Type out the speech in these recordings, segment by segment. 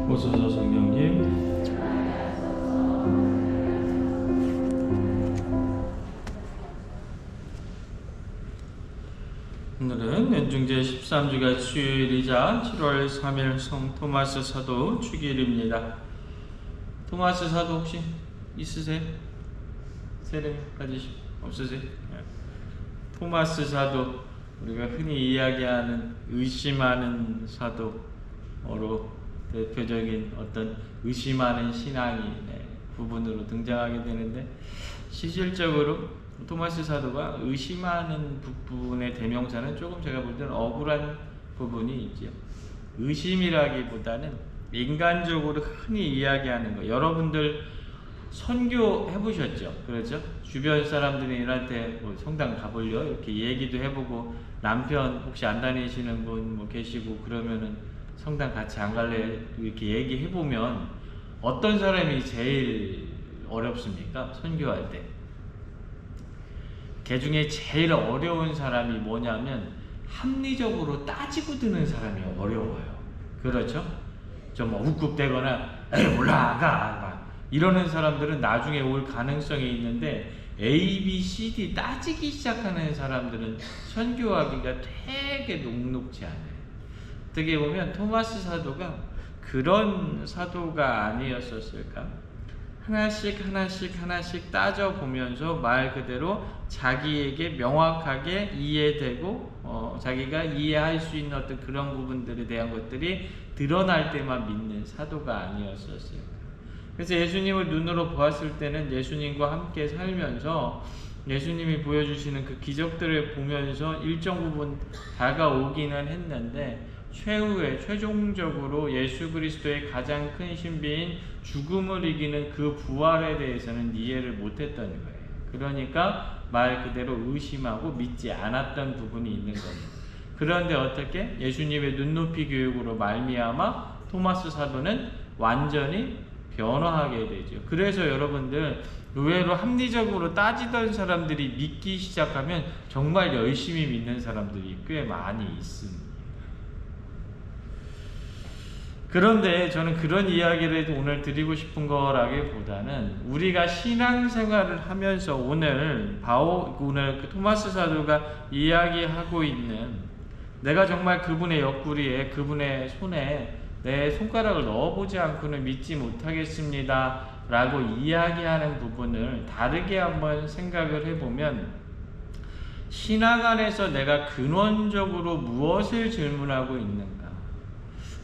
오소서 성령님. 오늘은 연중제 13주가 주일이자 7월 3일 성 토마스 사도 축일입니다. 토마스 사도 혹시 있으세요? 세례 가지시 없으세요? 토마스 사도, 우리가 흔히 이야기하는 의심하는 사도로 대표적인 어떤 의심하는 신앙이 부분으로 등장하게 되는데, 실질적으로 토마스 사도가 의심하는 부분의 대명사는 조금 제가 볼 때는 억울한 부분이 있죠. 의심이라기보다는 인간적으로 흔히 이야기하는 거. 여러분들 선교 해보셨죠? 그렇죠? 주변 사람들이 일할 때 뭐 성당 가볼려? 이렇게 얘기도 해보고, 남편 혹시 안 다니시는 분 뭐 계시고 그러면은 성당 같이 안 갈래? 이렇게 얘기해보면 어떤 사람이 제일 어렵습니까? 선교할 때. 그 중에 제일 어려운 사람이 뭐냐면 합리적으로 따지고 드는 사람이 어려워요. 그렇죠? 좀 우습대거나 에이 올라가 이러는 사람들은 나중에 올 가능성이 있는데, A, B, C, D 따지기 시작하는 사람들은 선교하기가 되게 녹록지 않아요. 어떻게 보면 토마스 사도가 그런 사도가 아니었었을까? 하나씩 따져보면서 말 그대로 자기에게 명확하게 이해되고 자기가 이해할 수 있는 어떤 그런 부분들에 대한 것들이 드러날 때만 믿는 사도가 아니었었어요. 그래서 예수님을 눈으로 보았을 때는 예수님과 함께 살면서 예수님이 보여주시는 그 기적들을 보면서 일정 부분 다가오기는 했는데, 최후에 최종적으로 예수 그리스도의 가장 큰 신비인 죽음을 이기는 그 부활에 대해서는 이해를 못했던 거예요. 그러니까 말 그대로 의심하고 믿지 않았던 부분이 있는 겁니다. 그런데 어떻게 예수님의 눈높이 교육으로 말미암아 토마스 사도는 완전히 변화하게 되죠. 그래서 여러분들, 의외로 합리적으로 따지던 사람들이 믿기 시작하면 정말 열심히 믿는 사람들이 꽤 많이 있습니다. 그런데 저는 그런 이야기를 오늘 드리고 싶은 거라기보다는, 우리가 신앙생활을 하면서 오늘 그 토마스 사도가 이야기하고 있는, 내가 정말 그분의 옆구리에, 그분의 손에 내 손가락을 넣어보지 않고는 믿지 못하겠습니다 라고 이야기하는 부분을 다르게 한번 생각을 해보면, 신앙 안에서 내가 근원적으로 무엇을 질문하고 있는가?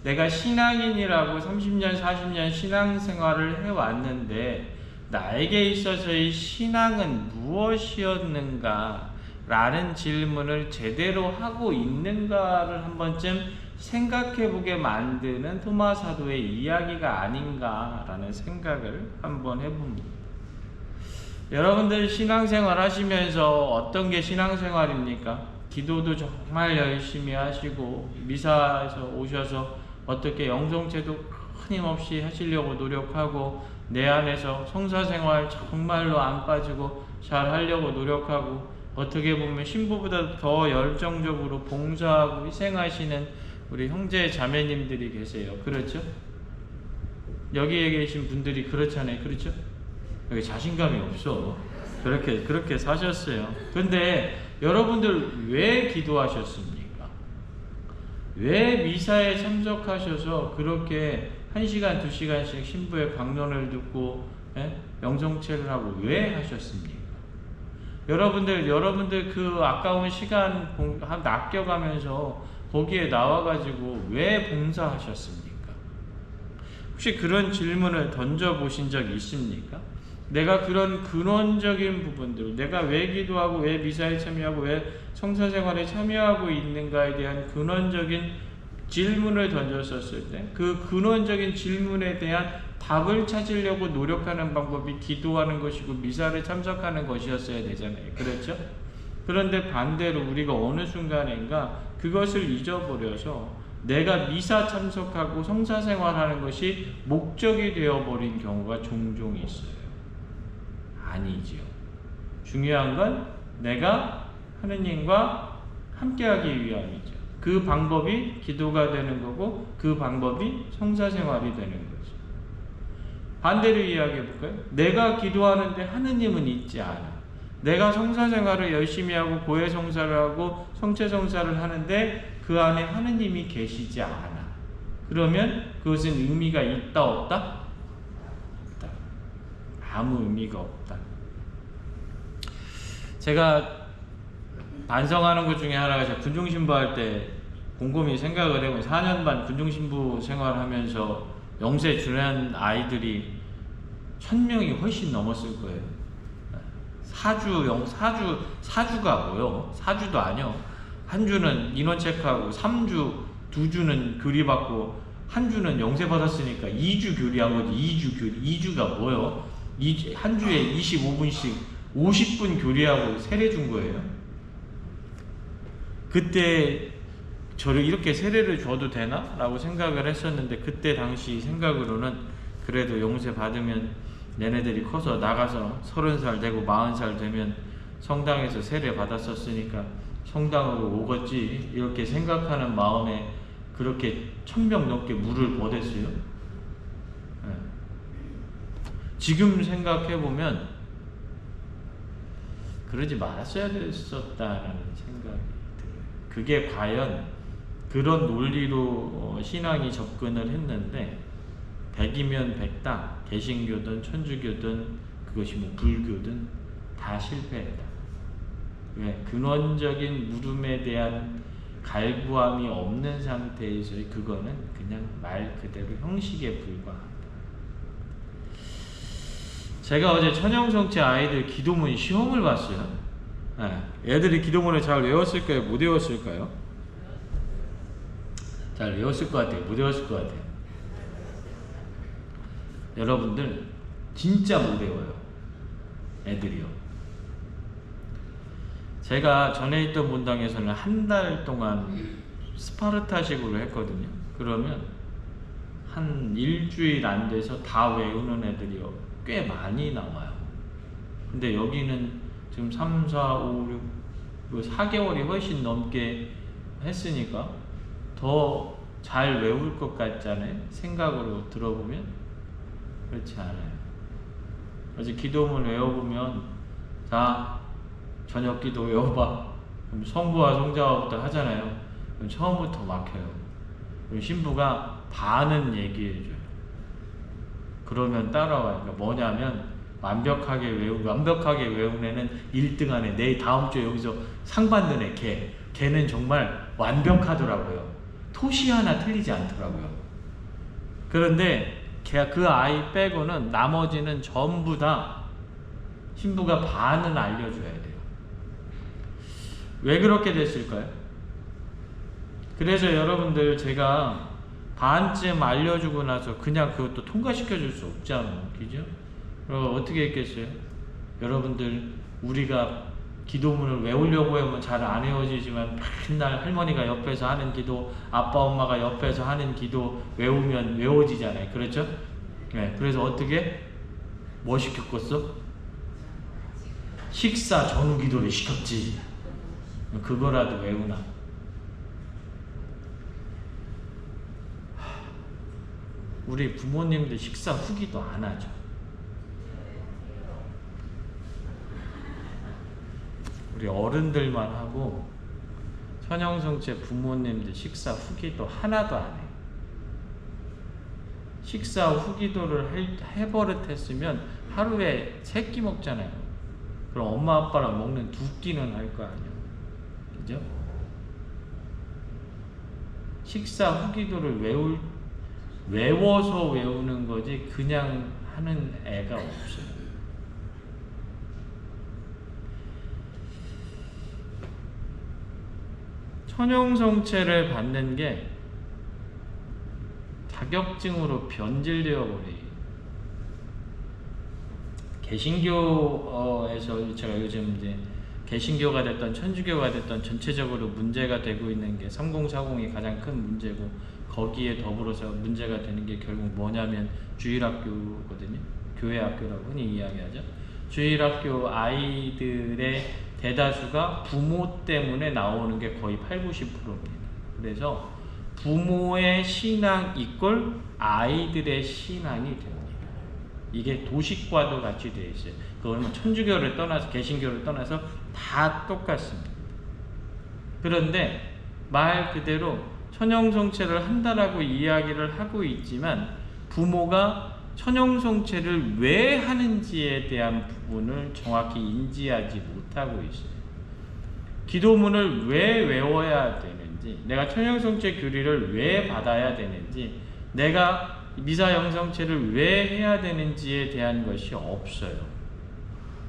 내가 신앙인이라고 30년, 40년 신앙생활을 해왔는데 나에게 있어서의 신앙은 무엇이었는가? 라는 질문을 제대로 하고 있는가를 한 번쯤 생각해보게 만드는 토마스 사도의 이야기가 아닌가라는 생각을 한번 해봅니다. 여러분들 신앙생활 하시면서 어떤 게 신앙생활입니까? 기도도 정말 열심히 하시고, 미사에서 오셔서 어떻게 영성체도 끊임없이 하시려고 노력하고, 내 안에서 성사생활 정말로 안 빠지고 잘 하려고 노력하고, 어떻게 보면 신부보다 더 열정적으로 봉사하고 희생하시는 우리 형제 자매님들이 계세요. 그렇죠? 여기에 계신 분들이 그렇잖아요. 그렇죠? 여기 자신감이 없어. 그렇게 사셨어요. 근데 여러분들 왜 기도하셨습니까? 왜 미사에 참석하셔서 그렇게 1시간, 2시간씩 신부의 강론을 듣고 영성체를 하고 왜 하셨습니까? 여러분들 그 아까운 시간 아껴가면서 거기에 나와가지고 왜 봉사하셨습니까? 혹시 그런 질문을 던져보신 적 있습니까? 내가 그런 근원적인 부분들, 내가 왜 기도하고 왜 미사에 참여하고 왜 성사생활에 참여하고 있는가에 대한 근원적인 질문을 던졌었을 때, 그 근원적인 질문에 대한 답을 찾으려고 노력하는 방법이 기도하는 것이고 미사를 참석하는 것이었어야 되잖아요. 그렇죠? 그런데 반대로 우리가 어느 순간인가 그것을 잊어버려서 내가 미사 참석하고 성사생활하는 것이 목적이 되어버린 경우가 종종 있어요. 아니지요. 중요한 건 내가 하느님과 함께하기 위함이죠. 그 방법이 기도가 되는 거고 그 방법이 성사생활이 되는 거죠. 반대로 이야기해 볼까요? 내가 기도하는데 하느님은 있지 않아. 내가 성사생활을 열심히 하고 고해성사를 하고 성체성사를 하는데 그 안에 하느님이 계시지 않아. 그러면 그것은 의미가 있다 없다? 없다. 아무 의미가 없다. 제가 반성하는 것 중에 하나가 제가 군중신부 할 때 곰곰이 생각을 해보면 4년 반 군중신부 생활하면서 영세 준한 아이들이 1000명이 훨씬 넘었을 거예요. 사주가 뭐요? 사주도 아니요. 한 주는 인원 체크하고 3주, 2주는 교리받고 한 주는 영세 받았으니까 2주 교리한 거지. 2주 교리. 2주가 뭐요? 한 주에 25분씩 50분 교리하고 세례 준 거예요. 그때 저를 이렇게 세례를 줘도 되나? 라고 생각을 했었는데 그때 당시 생각으로는 그래도 영세 받으면 얘네들이 커서 나가서 30살 되고 40살 되면 성당에서 세례 받았었으니까 성당으로 오겠지 이렇게 생각하는 마음에 그렇게 1000명 넘게 물을 보댔어요. 네. 지금 생각해보면 그러지 말았어야 됐었다라는 생각이 들어요. 그게 과연 그런 논리로 신앙이 접근을 했는데 100이면 100다. 개신교든 천주교든 그것이 뭐 불교든 다 실패했다. 왜? 근원적인 물음에 대한 갈구함이 없는 상태에서의 그거는 그냥 말 그대로 형식에 불과합니다. 제가 어제 천영성체 아이들 기도문 시험을 봤어요. 네. 애들이 기도문을 잘 외웠을까요? 못 외웠을까요? 잘 외웠을 것 같아요. 못 외웠을 것 같아요. 여러분들 진짜 못 외워요. 애들이요. 제가 전에 있던 본당에서는 한 달 동안 스파르타식으로 했거든요. 그러면 한 일주일 안 돼서 다 외우는 애들이 꽤 많이 나와요. 근데 여기는 지금 3, 4, 5, 6 4개월이 훨씬 넘게 했으니까 더 잘 외울 것 같잖아요. 생각으로 들어보면 그렇지 않아요. 어제 기도문 외워보면 자 저녁 기도 외워봐. 그럼 성부와 성자와부터 하잖아요. 그럼 처음부터 막혀요. 그럼 신부가 반은 얘기해줘요. 그러면 따라와요. 그러니까 뭐냐면 완벽하게 외운 애는 1등 안에 내일 다음 주에 여기서 상 받는 애 걔는 정말 완벽하더라고요. 토시 하나 틀리지 않더라고요. 그런데 그 아이 빼고는 나머지는 전부 다 신부가 반은 알려줘야 돼요. 왜 그렇게 됐을까요? 그래서 여러분들 제가 반쯤 알려주고 나서 그냥 그것도 통과시켜 줄 수 없잖아요. 그죠? 그럼 어떻게 했겠어요? 여러분들 우리가 기도문을 외우려고 하면 잘 안 외워지지만 맨날 할머니가 옆에서 하는 기도, 아빠 엄마가 옆에서 하는 기도 외우면 외워지잖아요. 그렇죠? 네, 그래서 어떻게? 뭐 시켰겠어? 식사 전후 기도를 시켰지. 그거라도 외우나. 우리 부모님들 식사 후기도 안 하죠. 우리 어른들만 하고 천영성체 부모님들 식사 후기도 하나도 안 해요. 식사 후기도를 해버릇했으면 하루에 3끼 먹잖아요. 그럼 엄마 아빠랑 먹는 2끼는 할 거 아니에요. 그죠? 식사 후기도를 외워서 외우는 거지 그냥 하는 애가 없어요. 천용성체를 받는 게 자격증으로 변질되어 버려요. 개신교에서 제가 요즘 이제 개신교가 됐던 천주교가 됐던 전체적으로 문제가 되고 있는 게 3040이 가장 큰 문제고 거기에 더불어서 문제가 되는 게 결국 뭐냐면 주일학교거든요. 교회학교라고 흔히 이야기하죠. 주일학교 아이들의 대다수가 부모 때문에 나오는 게 거의 80-90%입니다. 그래서 부모의 신앙 이꼴 아이들의 신앙이 됩니다. 이게 도식과도 같이 되어 있어요. 그건 뭐 천주교를 떠나서 개신교를 떠나서 다 똑같습니다. 그런데 말 그대로 천형성체를 한다라고 이야기를 하고 있지만 부모가 천형성체를 왜 하는지에 대한 부분을 정확히 인지하지 못하고 있어요. 기도문을 왜 외워야 되는지, 내가 천형성체 교리를 왜 받아야 되는지, 내가 미사 영성체를 왜 해야 되는지에 대한 것이 없어요.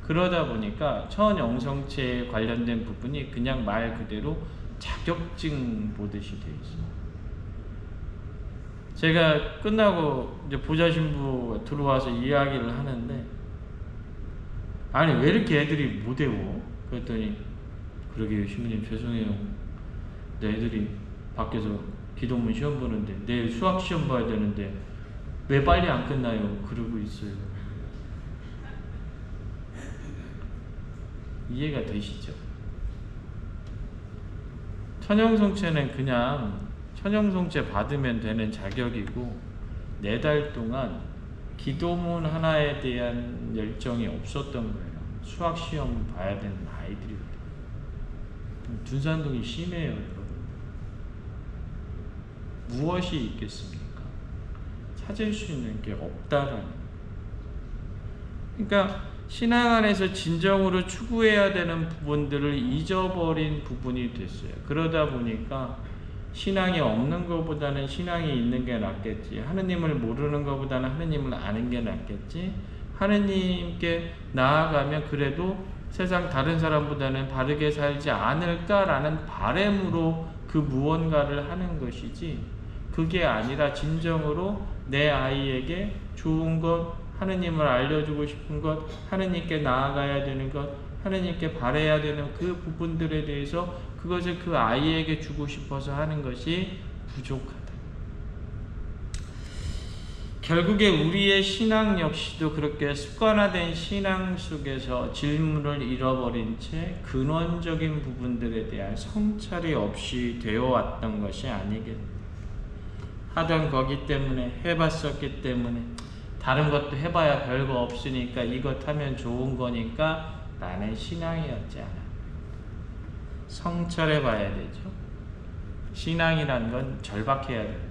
그러다 보니까 천영성체에 관련된 부분이 그냥 말 그대로 자격증 보듯이 되어 있어요. 제가 끝나고 이제 보좌신부 들어와서 이야기를 하는데, 아니 왜 이렇게 애들이 못 외워? 그랬더니 그러게요 신부님 죄송해요. 내 애들이 밖에서 기도문 시험 보는데 내일 수학 시험 봐야 되는데 왜 빨리 안 끝나요? 그러고 있어요. 이해가 되시죠? 천형성체는 그냥 천형성체 받으면 되는 자격이고 4달 동안 기도문 하나에 대한 열정이 없었던 거예요. 수학시험 봐야 되는 아이들이거든요. 둔산동이 심해요. 여러분. 무엇이 있겠습니까? 찾을 수 있는 게 없다라는. 그러니까 신앙 안에서 진정으로 추구해야 되는 부분들을 잊어버린 부분이 됐어요. 그러다 보니까 신앙이 없는 것보다는 신앙이 있는 게 낫겠지. 하느님을 모르는 것보다는 하느님을 아는 게 낫겠지. 하느님께 나아가면 그래도 세상 다른 사람보다는 바르게 살지 않을까라는 바람으로 그 무언가를 하는 것이지, 그게 아니라 진정으로 내 아이에게 좋은 것, 하느님을 알려주고 싶은 것, 하느님께 나아가야 되는 것, 하느님께 바라야 되는 그 부분들에 대해서 그것을 그 아이에게 주고 싶어서 하는 것이 부족하다. 결국에 우리의 신앙 역시도 그렇게 습관화된 신앙 속에서 질문을 잃어버린 채 근원적인 부분들에 대한 성찰이 없이 되어 왔던 것이 아니겠는가. 하던 거기 때문에, 해봤었기 때문에, 다른 것도 해봐야 별거 없으니까 이것 하면 좋은 거니까 나는 신앙이었지 않아. 성찰해 봐야 되죠. 신앙이라는 건 절박해야 돼요.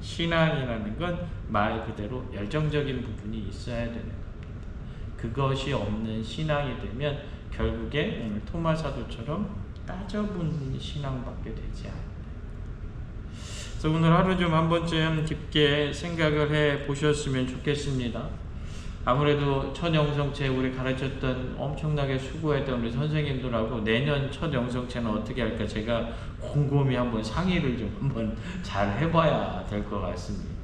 신앙이라는 건 말 그대로 열정적인 부분이 있어야 되는 겁니다. 그것이 없는 신앙이 되면 결국에 오늘 토마 사도처럼 따져보는 신앙밖에 되지 않아요. 그래서 오늘 하루 좀 한 번쯤 깊게 생각을 해 보셨으면 좋겠습니다. 아무래도 첫 영성체 우리 가르쳤던 엄청나게 수고했던 우리 선생님들하고 내년 첫 영성체는 어떻게 할까 제가 곰곰이 한번 상의를 좀 한번 잘 해봐야 될 것 같습니다.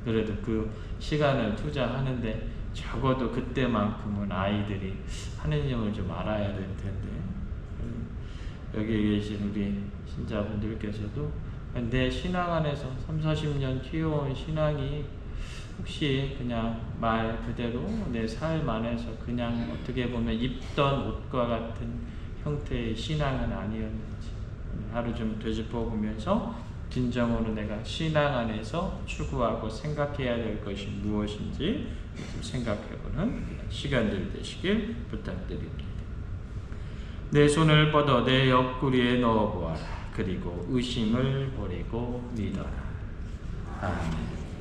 그래도 그 시간을 투자하는데 적어도 그때만큼은 아이들이 하느님을 좀 알아야 될 텐데, 여기 계신 우리 신자분들께서도 내 신앙 안에서 30-40년 키워온 신앙이 혹시 그냥 말 그대로 내 삶 안에서 그냥 어떻게 보면 입던 옷과 같은 형태의 신앙은 아니었는지 하루 좀 되짚어 보면서 진정으로 내가 신앙 안에서 추구하고 생각해야 될 것이 무엇인지 좀 생각해보는 시간들 되시길 부탁드립니다. 내 손을 뻗어 내 옆구리에 넣어보아라. 그리고 의심을 버리고 믿어라. 아멘.